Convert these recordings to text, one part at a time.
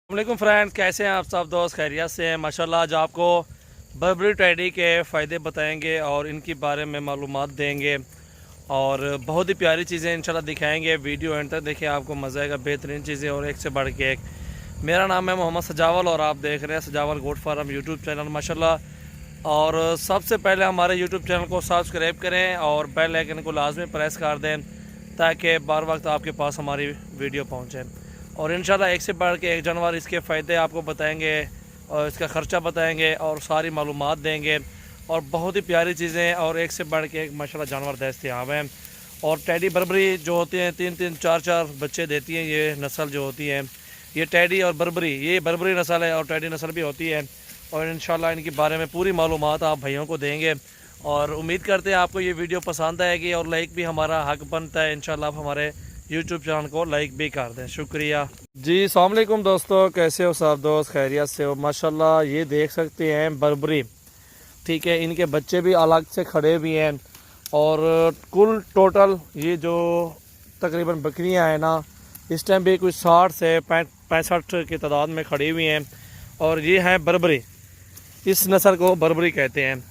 वालेकुम फ्रेंड्स, कैसे हैं आप सब दोस्त? खैरियत से हैं माशाल्लाह। आज आपको बर्बरी टैडी के फ़ायदे बताएंगे और इनके बारे में मालूमात देंगे और बहुत ही प्यारी चीज़ें इंशाल्लाह दिखाएंगे। वीडियो एंड तक देखिए, आपको मज़ा आएगा। बेहतरीन चीज़ें और एक से बढ़ के एक। मेरा नाम है मोहम्मद सजावल और आप देख रहे हैं सजावल गोट फार्म यूट्यूब चैनल माशाल्लाह। और सबसे पहले हमारे यूट्यूब चैनल को सब्सक्राइब करें और बेल आइकन को लाजमी प्रेस कर दें ताकि बार वक्त आपके पास हमारी वीडियो पहुँचे। और इंशाल्लाह एक से बढ़ के एक जानवर, इसके फ़ायदे आपको बताएंगे और इसका ख़र्चा बताएंगे और सारी मालूमात देंगे और बहुत ही प्यारी चीज़ें और एक से बढ़ के एक माशाल्लाह जानवर दस्तयाब हैं। और टैडी बर्बरी जो होती हैं 3-3 4-4 बच्चे देती हैं। ये नस्ल जो होती है, ये टैडी और बर्बरी, ये बर्बरी नस्ल है और टैडी नस्ल भी होती है। और इंशाल्लाह इनके बारे में पूरी मालूमात आप भाइयों को देंगे और उम्मीद करते हैं आपको ये वीडियो पसंद आएगी और लाइक भी हमारा हक बनता है। इंशाल्लाह आप हमारे यूट्यूब चैनल को लाइक भी कर दें। शुक्रिया जी। अस्सलाम वालेकुम दोस्तों, कैसे हो सब दोस्त? खैरियत से हो माशाल्लाह। ये देख सकते हैं बर्बरी, ठीक है। इनके बच्चे भी अलग से खड़े भी हैं और कुल टोटल ये जो तकरीबन बकरियां हैं ना, इस टाइम भी कुछ 60 से 65 की तादाद में खड़ी हुई हैं। और ये हैं बर्बरी, इस नस्ल को बर्बरी कहते हैं।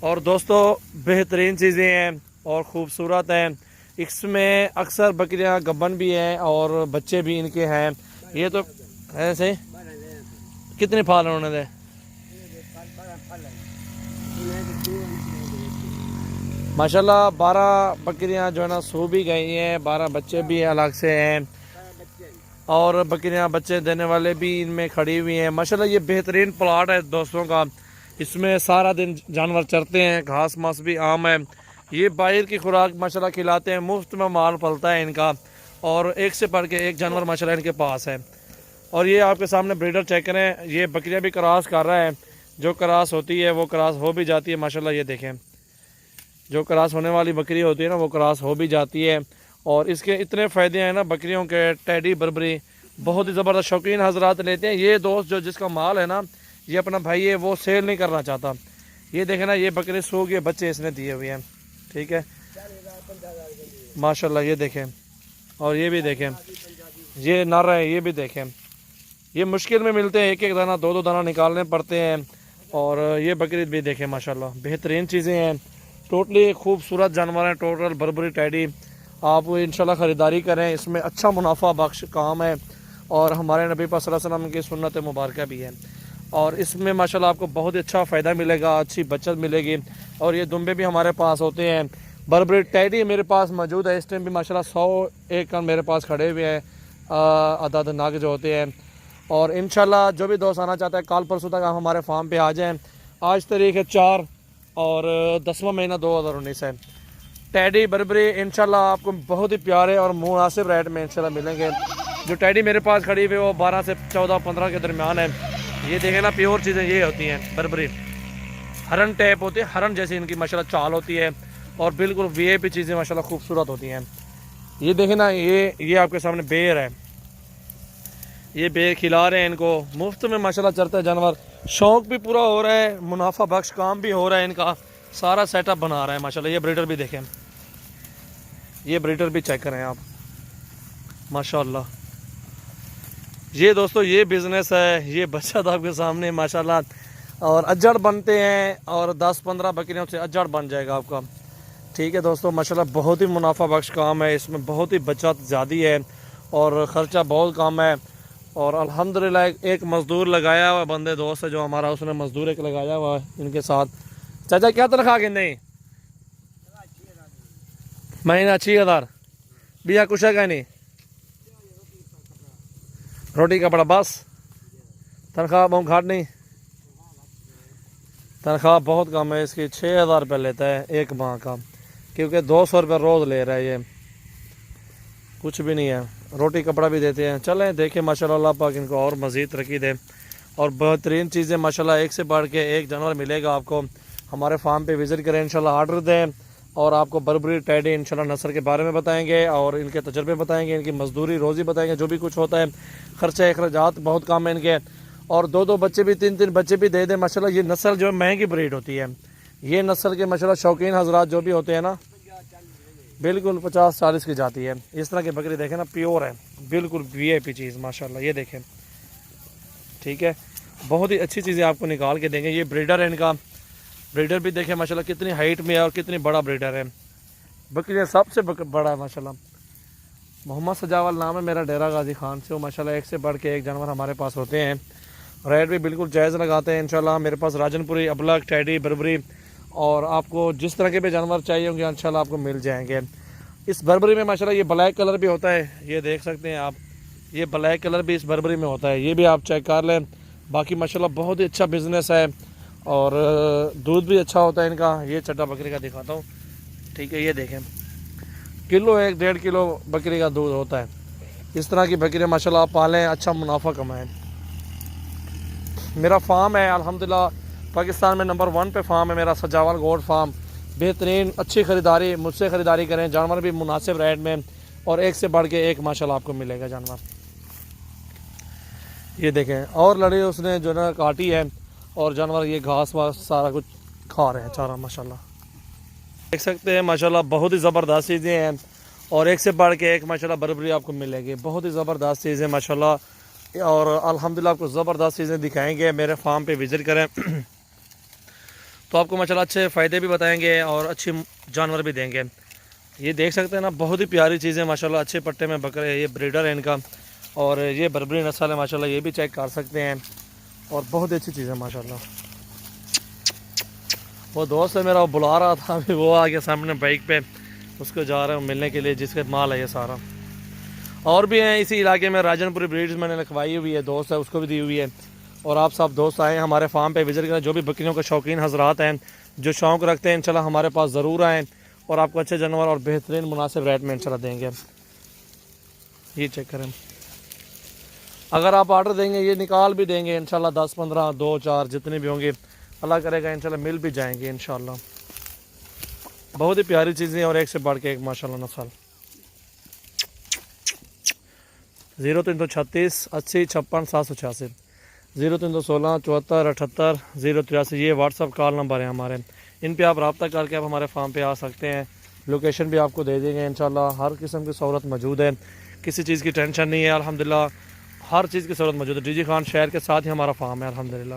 और दोस्तों बेहतरीन चीज़ें हैं और ख़ूबसूरत हैं। इसमें अक्सर बकरियां गब्बन भी हैं और बच्चे भी इनके हैं। ये तो ऐसे कितने फाल हैं उन्होंने? माशाल्लाह 12 बकरियां जो है ना सो भी गई हैं, 12 बच्चे भी अलग से हैं और बकरियां बच्चे देने वाले भी इनमें खड़ी हुई हैं माशाल्लाह। ये बेहतरीन प्लाट है दोस्तों का। इसमें सारा दिन जानवर चरते हैं, घास मास भी आम है। ये बाहर की खुराक माशाल्लाह खिलाते हैं, मुफ्त में माल पलता है इनका और एक से बढ़ के एक जानवर माशाल्लाह इनके पास है। और ये आपके सामने ब्रीडर चेक करें, ये बकरियां भी क्रॉस कर रहा है। जो क्रॉस होती है वो क्रॉस हो भी जाती है माशाल्लाह। ये देखें, जो क्रॉस होने वाली बकरी होती है ना वो क्रॉस हो भी जाती है। और इसके इतने फ़ायदे हैं ना बकरियों के। टैडी बर्बरी बहुत ही ज़बरदस्त शौकीन हजरात लेते हैं। ये दोस्त जो जिसका माल है ना, ये अपना भाई है, वो सेल नहीं करना चाहता। ये देखें ना, ये बकरी सो गए, बच्चे इसने दिए हुए हैं, ठीक है माशाल्लाह। ये देखें और ये भी देखें, ये नर है, ये भी देखें। ये मुश्किल में मिलते हैं, एक एक दाना 2-2 दाना निकालने पड़ते हैं। और ये बकरी भी देखें माशाल्लाह, बेहतरीन चीज़ें हैं। टोटली खूबसूरत जानवर हैं टोटल बर्बरी टैडी। आप इंशाल्लाह ख़रीदारी करें, इसमें अच्छा मुनाफा बख्श काम है और हमारे नबी पाक सल्लल्लाहु अलैहि वसल्लम की सुन्नत मुबारक भी है। और इसमें माशाल्लाह आपको बहुत अच्छा फ़ायदा मिलेगा, अच्छी बचत मिलेगी। और ये दुम्बे भी हमारे पास होते हैं। बर्बरी टैडी मेरे पास मौजूद है इस टाइम भी माशाल्लाह। 101 कन मेरे पास खड़े हुए हैं, अदद नाग जो होते हैं। और इंशाल्लाह जो भी दोस्त आना चाहता है, कल परसों तक आप हमारे फार्म पे आ जाएं। आज तारीख है 4 और 10वां महीना 2019 है। टैडी बर्बरी इंशाल्लाह आपको बहुत ही प्यारे और मुनासिब रेट में इंशाल्लाह मिलेंगे। जो टैडी मेरे पास खड़ी हुई है वो 12 से 14-15 के दरमियान है। ये देखें ना, प्योर चीज़ें ये होती हैं बर्बरी, हरन टाइप होती है, हरन जैसी इनकी माशाल्लाह चाल होती है और बिल्कुल वीआईपी चीज़ें माशाल्लाह खूबसूरत होती हैं। ये देखें ना, ये आपके सामने बेर है, ये बेर खिला रहे हैं इनको मुफ्त में माशाल्लाह चरता है जानवर। शौक भी पूरा हो रहा है, मुनाफा बख्श काम भी हो रहा है इनका। सारा सेटअप बना रहा है माशाल्लाह। ये ब्रीडर भी देखें, ये ब्रीडर भी चेक करें आप माशाल्लाह। ये दोस्तों ये बिज़नेस है, ये बचत आपके सामने माशाल्लाह। और अजड़ बनते हैं और 10-15 बकरियों से अजड़ बन जाएगा आपका, ठीक है दोस्तों माशाल्लाह। बहुत ही मुनाफा बख्श काम है, इसमें बहुत ही बचत ज़्यादा है और ख़र्चा बहुत कम है। और अल्हम्दुलिल्लाह एक मज़दूर लगाया हुआ बंदे दोस्त है जो हमारा, उसने मज़दूर एक लगाया हुआ है इनके साथ। चाचा क्या तनख्वाह के नहीं? महीना 6000 बिया कुछ है नहीं? रोटी कपड़ा बस? तनख्वाह बहुत घाट नहीं? तनख्वाह बहुत कम है इसकी। 6000 रुपये लेता है एक माह का, क्योंकि 200 रुपये रोज़ ले रहा है। ये कुछ भी नहीं है, रोटी कपड़ा भी देते हैं। चलें देखें माशाल्लाह, अल्लाह पाक इनको और मज़ीद तरक्की दे और बेहतरीन चीज़ें माशाल्लाह एक से बढ़ के एक जानवर मिलेगा आपको। हमारे फार्म पे विज़िट करें इंशाल्लाह, आर्डर दें और आपको बर्बरी टैडी इंशाल्लाह नस्ल के बारे में बताएंगे और इनके तजर्बे बताएंगे, इनकी मजदूरी रोज़ी बताएंगे, जो भी कुछ होता है। ख़र्चा अखराजात बहुत कम है इनके। और 2-2 बच्चे भी 3-3 बच्चे भी दे दें माशाल्लाह। ये नस्ल जो है महंगी ब्रीड होती है। ये नस्ल के माशाल्लाह शौकीन हजरात जो भी होते हैं ना, बिल्कुल 50-40 की जाती है। इस तरह की बकरी देखें ना, प्योर है, बिल्कुल वीआईपी चीज़ माशाल्लाह। ये देखें ٹھیک ہے، بہت ہی اچھی چیزیں آپ کو نکال کے دیں گے۔ یہ بریڈر ہے ان کا، بریڈر بھی دیکھیں ماشاءاللہ کتنی ہائٹ میں ہے اور کتنی بڑا بریڈر ہے، بکریاں سب سے بڑا ہے ماشاءاللہ۔ محمد سجاول نام ہے میرا، ڈیرہ غازی خان سے، ماشاءاللہ ایک سے بڑھ کے ایک جانور ہمارے پاس ہوتے ہیں، ریٹ بھی بالکل جائز لگاتے ہیں انشاءاللہ۔ میرے پاس راجن پوری، ابلک، ٹیڈی، بربری اور آپ کو جس طرح کے بھی جانور چاہیے ہوں گے انشاءاللہ آپ کو مل جائیں گے۔ اس بربری میں ماشاءاللہ یہ بلیک کلر بھی ہوتا ہے، یہ دیکھ سکتے ہیں آپ، یہ بلیک کلر بھی اس بربری میں ہوتا ہے، یہ بھی آپ چیک کر لیں۔ باقی ماشاءاللہ بہت ہی اچھا بزنس ہے اور دودھ بھی اچھا ہوتا ہے ان کا۔ یہ چٹا بکری کا دکھاتا ہوں، ٹھیک ہے، یہ دیکھیں کلو 1.5 کلو بکری کا دودھ ہوتا ہے۔ اس طرح کی بکریاں ماشاءاللہ آپ پالیں، اچھا منافع کمائیں۔ میرا فارم ہے الحمدللہ پاکستان میں نمبر 1 پہ فارم ہے میرا، سجاول گوٹ فارم۔ بہترین اچھی خریداری مجھ سے خریداری کریں، جانور بھی مناسب ریٹ میں اور ایک سے بڑھ کے ایک ماشاءاللہ آپ کو ملے گا جانور۔ یہ دیکھیں اور لڑی اس نے جو نا کاٹی ہے اور جانور یہ گھاس واس سارا کچھ کھا رہے ہیں چارہ ماشاءاللہ، دیکھ سکتے ہیں ماشاءاللہ بہت ہی زبردست چیزیں ہیں اور ایک سے بڑھ کے ایک ماشاءاللہ بربری آپ کو ملے گی، بہت ہی زبردست چیزیں ماشاءاللہ، اور الحمدللہ آپ کو زبردست چیزیں دکھائیں گے۔ میرے فارم پہ وزٹ کریں تو آپ کو ماشاءاللہ اچھے فائدے بھی بتائیں گے اور اچھی جانور بھی دیں گے۔ یہ دیکھ سکتے ہیں نا بہت ہی پیاری چیزیں ماشاءاللہ، اچھے پٹے میں بکرے، یہ بریڈر ہے ان کا اور یہ بربری نسل ہے ماشاءاللہ، یہ بھی چیک کر سکتے ہیں اور بہت اچھی چیز ہے ماشاءاللہ۔ وہ دوست ہے میرا، وہ بلا رہا تھا، ابھی وہ آ گیا سامنے بائک پہ، اس کو جا رہے ہیں ملنے کے لیے، جس کے مال ہے یہ سارا۔ اور بھی ہیں اسی علاقے میں، راجن پوری بریڈز میں نے لکھوائی ہوئی ہے، دوست ہے اس کو بھی دی ہوئی ہے، اور آپ سب دوست آئیں ہمارے فارم پہ وزٹ کریں۔ جو بھی بکریوں کے شوقین حضرات ہیں، جو شوق رکھتے ہیں، انشاءاللہ ہمارے پاس ضرور آئیں اور آپ کو اچھے جانور اور بہترین مناسب ریٹ میں انشاءاللہ دیں گے۔ یہ چیک کریں، اگر آپ آرڈر دیں گے یہ نکال بھی دیں گے انشاءاللہ، 10 15 2 4 جتنے بھی ہوں گے اللہ کرے گا انشاءاللہ مل بھی جائیں گے انشاءاللہ۔ بہت ہی پیاری چیزیں اور ایک سے بڑھ کے ایک ماشاءاللہ نسل۔ 0336 80 56 786 0316 74 78 083، یہ واٹس اپ کال نمبر ہے ہمارے، ان پہ آپ رابطہ کر کے آپ ہمارے فارم پہ آ سکتے ہیں۔ لوکیشن بھی آپ کو دے دیں گے انشاءاللہ، ہر قسم کی سہولت موجود ہے، کسی چیز کی ٹینشن نہیں ہے الحمدللہ، ہر چیز کی سہولت موجود ہے۔ ڈی جی خان شہر کے ساتھ ہی ہمارا فارم ہے الحمدللہ۔